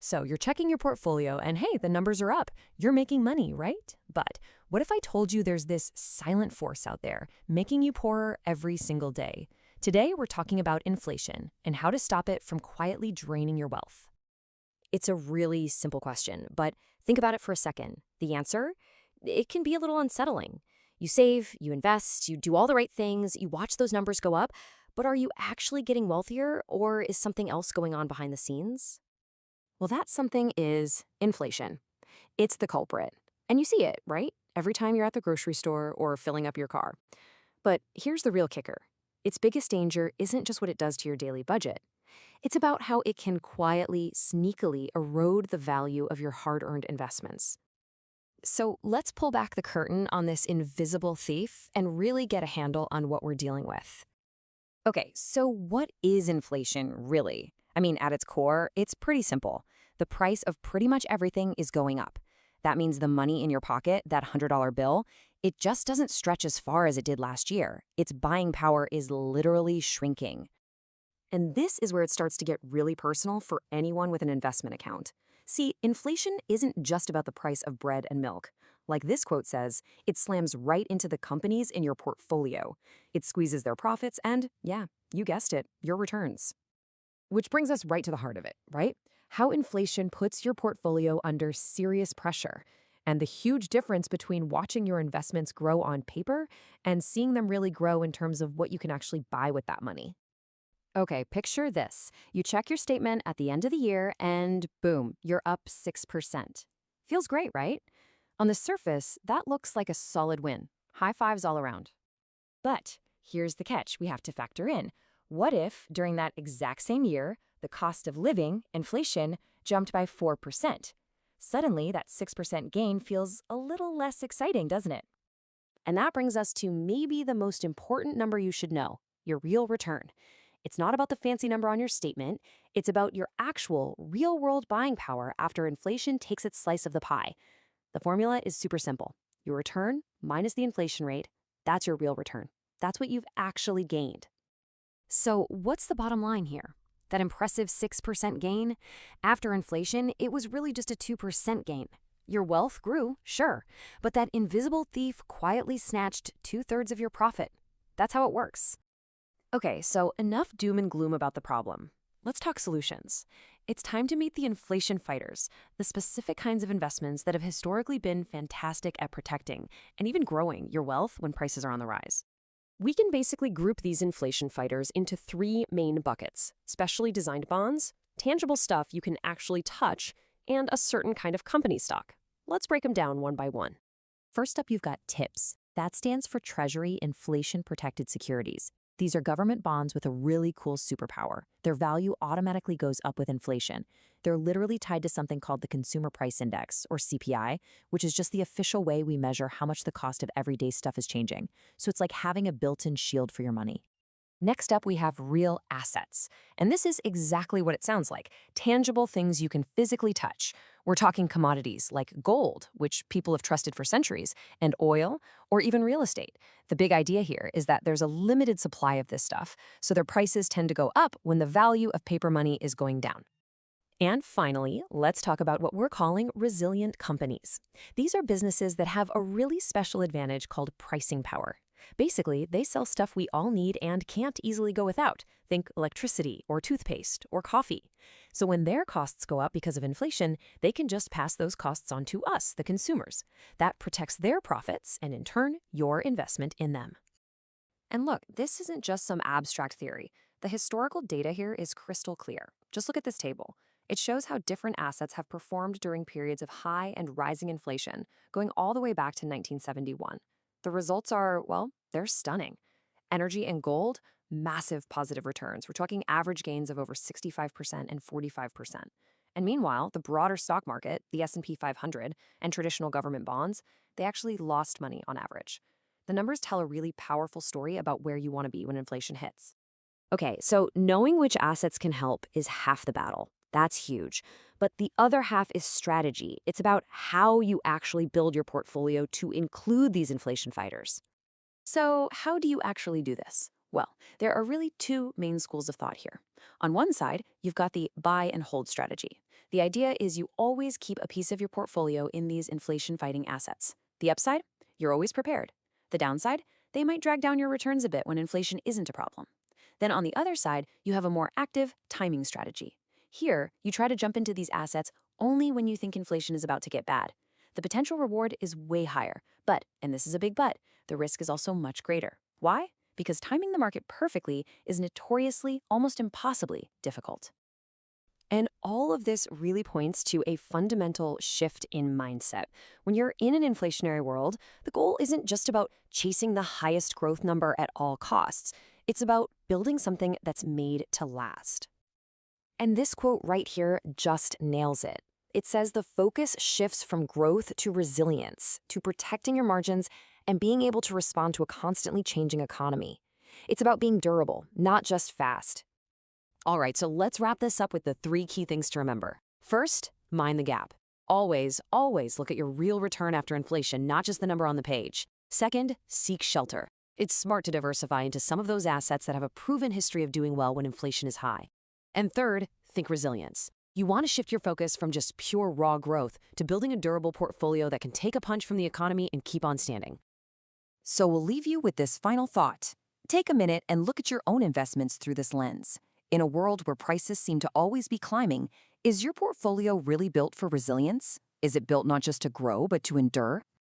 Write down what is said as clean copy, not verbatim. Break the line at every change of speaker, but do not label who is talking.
So you're checking your portfolio and hey, the numbers are up. You're making money, right? But what if I told you there's this silent force out there making you poorer every single day? Today, we're talking about inflation and how to stop it from quietly draining your wealth.
It's a really simple question, but think about it for a second. The answer? It can be a little unsettling. You save, you invest, you do all the right things, you watch those numbers go up, but are you actually getting wealthier or is something else going on behind the scenes? Well, that something is inflation. It's the culprit. And you see it, right? Every time you're at the grocery store or filling up your car. But here's the real kicker. Its biggest danger isn't just what it does to your daily budget. It's about how it can quietly, sneakily erode the value of your hard-earned investments. So let's pull back the curtain on this invisible thief and really get a handle on what we're dealing with. Okay, so what is inflation really? I mean, at its core, it's pretty simple. The price of pretty much everything is going up. That means the money in your pocket, that $100 bill, it just doesn't stretch as far as it did last year. Its buying power is literally shrinking. And this is where it starts to get really personal for anyone with an investment account. See, inflation isn't just about the price of bread and milk. Like this quote says, it slams right into the companies in your portfolio. It squeezes their profits and, yeah, you guessed it, your returns. Which brings us right to the heart of it, right? How inflation puts your portfolio under serious pressure, and the huge difference between watching your investments grow on paper and seeing them really grow in terms of what you can actually buy with that money. Okay, picture this. You check your statement at the end of the year and boom, you're up 6%. Feels great, right? On the surface, that looks like a solid win. High fives all around. But here's the catch we have to factor in. What if, during that exact same year, the cost of living, inflation, jumped by 4%? Suddenly, that 6% gain feels a little less exciting, doesn't it? And that brings us to maybe the most important number you should know, your real return. It's not about the fancy number on your statement. It's about your actual, real-world buying power after inflation takes its slice of the pie. The formula is super simple. Your return minus the inflation rate, that's your real return. That's what you've actually gained. So what's the bottom line here? That impressive 6% gain? After inflation, it was really just a 2% gain. Your wealth grew, sure, but that invisible thief quietly snatched 2/3 of your profit. That's how it works. Okay, so enough doom and gloom about the problem. Let's talk solutions. It's time to meet the inflation fighters, the specific kinds of investments that have historically been fantastic at protecting and even growing your wealth when prices are on the rise. We can basically group these inflation fighters into three main buckets: specially designed bonds, tangible stuff you can actually touch, and a certain kind of company stock. Let's break them down one by one. First up, you've got TIPS. That stands for Treasury Inflation Protected Securities. These are government bonds with a really cool superpower. Their value automatically goes up with inflation. They're literally tied to something called the Consumer Price Index, or CPI, which is just the official way we measure how much the cost of everyday stuff is changing. So it's like having a built-in shield for your money. Next up, we have real assets. And this is exactly what it sounds like: tangible things you can physically touch. We're talking commodities like gold, which people have trusted for centuries, and oil, or even real estate. The big idea here is that there's a limited supply of this stuff, so their prices tend to go up when the value of paper money is going down. And finally, let's talk about what we're calling resilient companies. These are businesses that have a really special advantage called pricing power. Basically, they sell stuff we all need and can't easily go without. Think electricity or toothpaste or coffee. So when their costs go up because of inflation, they can just pass those costs on to us, the consumers. That protects their profits and, in turn, your investment in them. And look, this isn't just some abstract theory. The historical data here is crystal clear. Just look at this table. It shows how different assets have performed during periods of high and rising inflation, going all the way back to 1971. The results are, well, they're stunning. Energy and gold, massive positive returns. We're talking average gains of over 65% and 45%. And meanwhile, the broader stock market, the S&P 500, and traditional government bonds, they actually lost money on average. The numbers tell a really powerful story about where you want to be when inflation hits. Okay, so knowing which assets can help is half the battle. That's huge. But the other half is strategy. It's about how you actually build your portfolio to include these inflation fighters. So, how do you actually do this? Well, there are really two main schools of thought here. On one side, you've got the buy and hold strategy. The idea is you always keep a piece of your portfolio in these inflation-fighting assets. The upside? You're always prepared. The downside? They might drag down your returns a bit when inflation isn't a problem. Then on the other side, you have a more active timing strategy. Here, you try to jump into these assets only when you think inflation is about to get bad. The potential reward is way higher, but, and this is a big but, the risk is also much greater. Why? Because timing the market perfectly is notoriously, almost impossibly difficult.
And all of this really points to a fundamental shift in mindset. When you're in an inflationary world, the goal isn't just about chasing the highest growth number at all costs. It's about building something that's made to last. And this quote right here just nails it. It says the focus shifts from growth to resilience, to protecting your margins and being able to respond to a constantly changing economy. It's about being durable, not just fast. All right, so let's wrap this up with the 3 key things to remember. First, mind the gap. Always, always look at your real return after inflation, not just the number on the page. Second, seek shelter. It's smart to diversify into some of those assets that have a proven history of doing well when inflation is high. And third, think resilience. You want to shift your focus from just pure raw growth to building a durable portfolio that can take a punch from the economy and keep on standing. So we'll leave you with this final thought. Take a minute and look at your own investments through this lens. In a world where prices seem to always be climbing, is your portfolio really built for resilience? Is it built not just to grow, but to endure?